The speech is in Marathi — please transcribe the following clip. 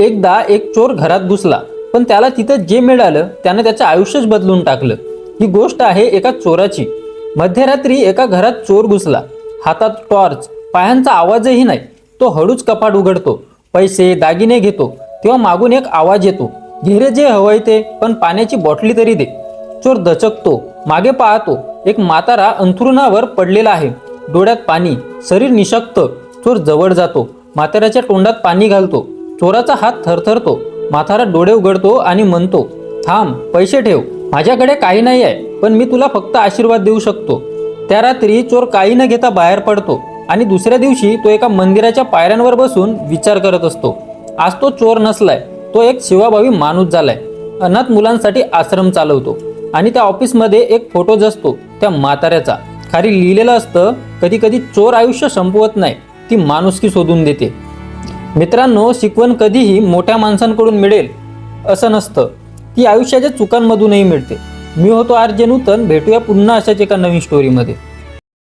एकदा एक चोर घरात घुसला, पण त्याला तिथं जे मिळालं त्याने त्याचं आयुष्यच बदलून टाकलं। ही गोष्ट आहे एका चोराची। मध्यरात्री एका घरात चोर घुसला, हातात टॉर्च, पायांचा आवाजही नाही। तो हळूच कपाट उघडतो, पैसे दागिने घेतो, तेव्हा मागून एक आवाज येतो, घे रे जे हवंय ते, पण पाण्याची बॉटली तरी दे। चोर दचकतो, मागे पाहतो, एक म्हातारा अंथरुणावर पडलेला आहे, डोळ्यात पाणी, शरीर निशक्त। चोर जवळ जातो, म्हाताऱ्याच्या तोंडात पाणी घालतो। चोराचा हात थरथरतो, म्हातारा डोळे उघडतो आणि म्हणतो, थांब, पैसे ठेव, माझ्याकडे काही नाही आहे, पण मी तुला फक्त आशीर्वाद देऊ शकतो। त्या रात्री चोर काही न घेता बाहेर पडतो आणि दुसऱ्या दिवशी तो एका मंदिराच्या पायऱ्यांवर बसून विचार करत असतो। आज तो चोर नसलाय, तो एक सेवाभावी माणूस झालाय। अनाथ मुलांसाठी आश्रम चालवतो आणि त्या ऑफिसमध्ये एक फोटोज असतो त्या म्हाताऱ्याचा, खाली लिहिलेलं असतं, कधी कधी चोर आयुष्य संपवत नाही, ती माणुसकी शोधून देते। मित्रांनो, शिकवण कधीही मोठ्या माणसांकडून मिळेल असं नसतं, ती आयुष्याच्या चुकांमधूनही मिळते। मी होतो आर जे नूतन, भेटूया पुन्हा अशाच एका नवीन स्टोरीमध्ये।